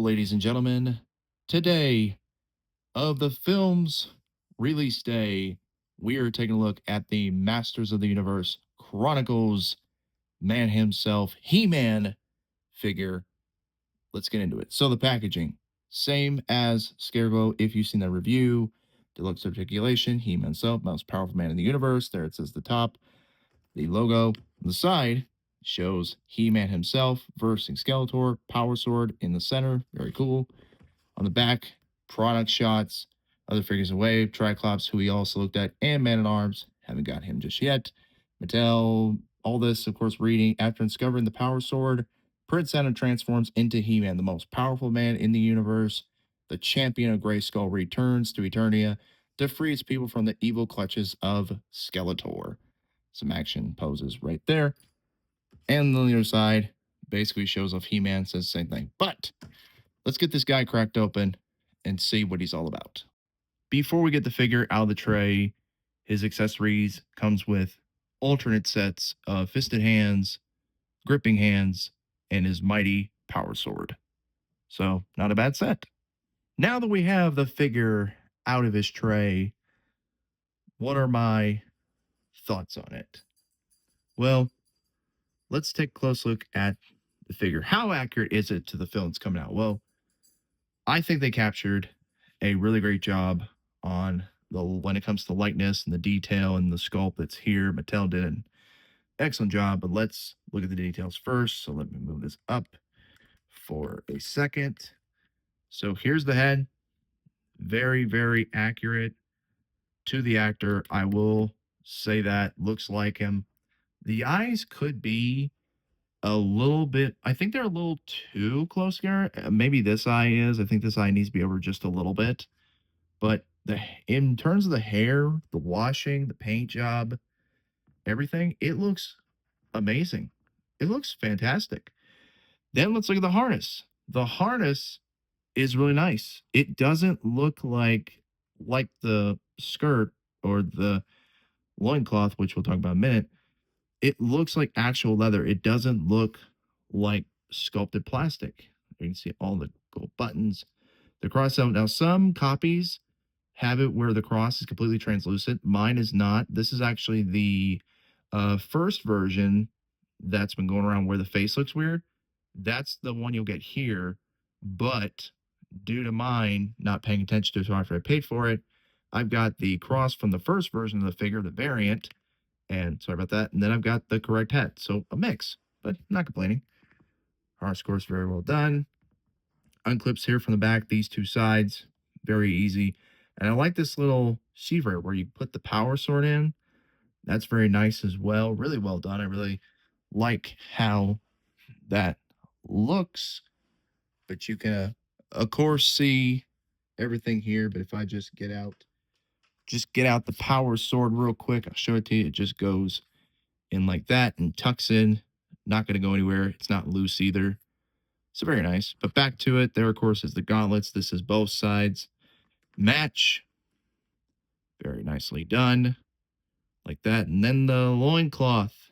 ladies and gentlemen, today of the film's release day, we are taking a look at the Masters of the Universe Chronicles man himself, He Man figure. Let's get into it. So, the packaging, same as Scarecrow. If you've seen that review, deluxe articulation, He Man himself, most powerful man in the universe. There it says the top. The logo on the side shows He Man himself versing Skeletor, Power Sword in the center. Very cool. On the back, product shots, other figures of Wave, Triclops, who we also looked at, and Man at Arms. Haven't got him just yet. Mattel, all this, of course, reading. After discovering the Power Sword, Prince Adam transforms into He Man, the most powerful man in the universe. The champion of Grayskull returns to Eternia to free its people from the evil clutches of Skeletor. Some action poses right there. And on the other side, basically shows off He Man, says the same thing. But let's get this guy cracked open and see what he's all about. Before we get the figure out of the tray, his accessories comes with alternate sets of fisted hands, gripping hands, and his mighty power sword. So, not a bad set. Now that we have the figure out of his tray, what are my thoughts on it? Well, let's take a close look at the figure. How accurate is it to the film that's coming out? Well, I think they captured a really great job on the when it comes to likeness and the detail and the sculpt that's here. Mattel did an excellent job, but let's look at the details first. So let me move this up for a second. So here's the head. Very, very accurate to the actor. I will say that looks like him. The eyes could be a little bit, I think they're a little too close here. Maybe this eye is. I think this eye needs to be over just a little bit. But in terms of the hair, the washing, the paint job, everything, it looks amazing. It looks fantastic. Then let's look at the harness. The harness is really nice. It doesn't look like the skirt or the loincloth, which we'll talk about in a minute. It looks like actual leather. It doesn't look like sculpted plastic. You can see all the gold buttons. The cross out. Now, some copies have it where the cross is completely translucent. Mine is not. This is actually the first version that's been going around where the face looks weird. That's the one you'll get here. But due to mine not paying attention to it after I paid for it, I've got the cross from the first version of the figure, the variant. And sorry about that. And then I've got the correct head. So a mix, but not complaining. Harness course, very well done. Unclips here from the back, these two sides, very easy. And I like this little sheaver where you put the power sword in. That's very nice as well. Really well done. I really like how that looks. But you can, of course, see everything here. But if I just get out the power sword real quick, I'll show it to you. It just goes in like that and tucks in. Not going to go anywhere. It's not loose either. So very nice. But back to it. There, of course, is the gauntlets. This is both sides. Match. Very nicely done. Like that. And then the loincloth.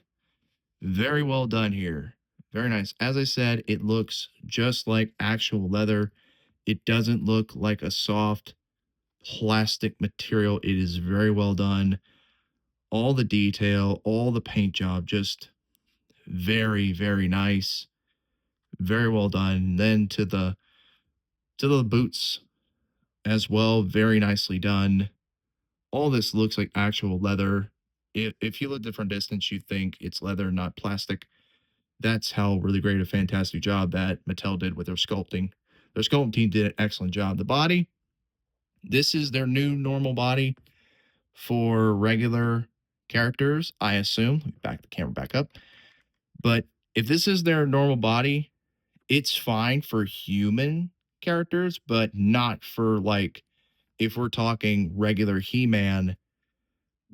Very well done here. Very nice. As I said, it looks just like actual leather. It doesn't look like a soft plastic material. It is very well done. All the detail, all the paint job, just very, very nice. Very well done. Then to the boots as well, very nicely done. All this looks like actual leather. If you look at from distance, you think it's leather, not plastic. That's how really great a fantastic job that Mattel did with their sculpting. Their sculpting team did an excellent job. The body, this is their new normal body for regular characters, I assume. Let me back the camera back up. But if this is their normal body, it's fine for human characters, but not for like if we're talking regular He-Man,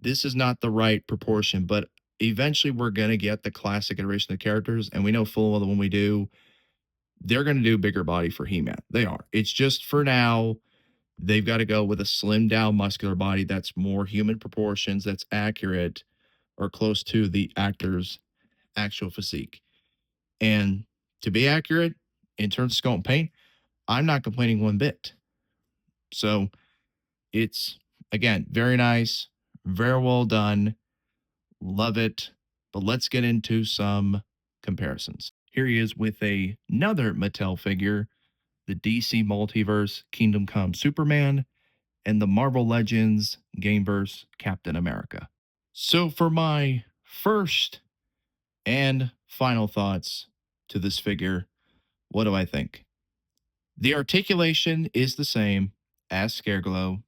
this is not the right proportion, but eventually we're going to get the classic iteration of the characters. And we know full well that when we do, they're going to do a bigger body for He-Man. They are. It's just for now, they've got to go with a slimmed down muscular body that's more human proportions, that's accurate or close to the actor's actual physique. And to be accurate in terms of sculpt and paint, I'm not complaining one bit. So it's, again, very nice, very well done. Love it. But let's get into some comparisons. Here he is with another Mattel figure, the DC Multiverse Kingdom Come Superman, and the Marvel Legends Gameverse Captain America. So, for my first and final thoughts to this figure, what do I think? The articulation is the same as Scareglow,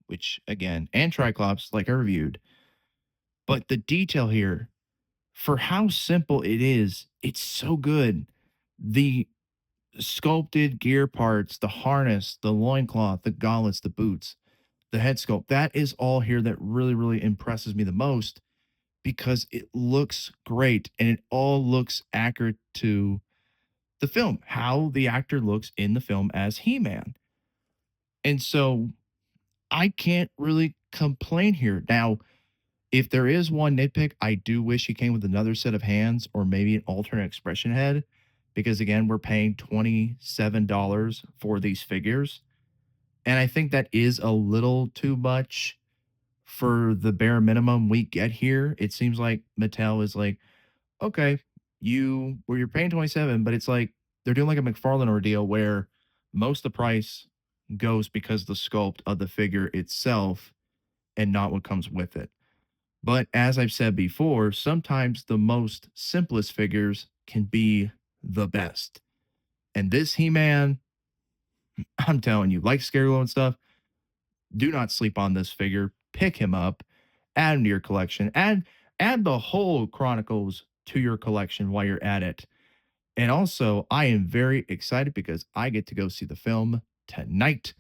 which again, and Triclops, like I reviewed, but the detail here, for how simple it is, it's so good. The sculpted gear parts, the harness, the loincloth, the gauntlets, the boots, the head sculpt, that is all here that really, really impresses me the most because it looks great and it all looks accurate to the film, how the actor looks in the film as He Man. And so I can't really complain here. Now, if there is one nitpick, I do wish he came with another set of hands or maybe an alternate expression head because, again, we're paying $27 for these figures. And I think that is a little too much for the bare minimum we get here. It seems like Mattel is like, okay, you're paying 27, but it's like they're doing like a McFarlane ordeal where most of the price goes because the sculpt of the figure itself and not what comes with it. But as I've said before, sometimes the most simplest figures can be the best. And this He-Man, I'm telling you, like Scareglow and stuff, do not sleep on this figure. Pick him up, add him to your collection, add the whole Chronicles to your collection while you're at it. And also, I am very excited because I get to go see the film tonight.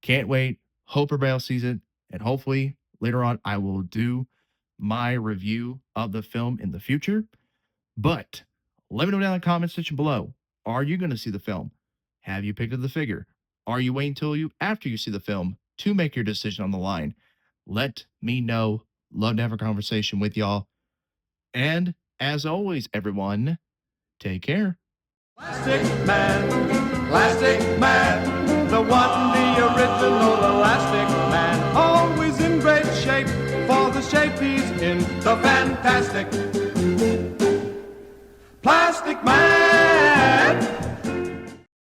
Can't wait. Hope everybody else sees it. And hopefully later on, I will do my review of the film in the future. But let me know down in the comment section below. Are you going to see the film? Have you picked up the figure? Are you waiting until after you see the film to make your decision on the line? Let me know. Love to have a conversation with y'all. And as always, everyone, take care. Plastic Man, the one, the original Elastic Man, always in great shape for the shape he's in, the Fantastic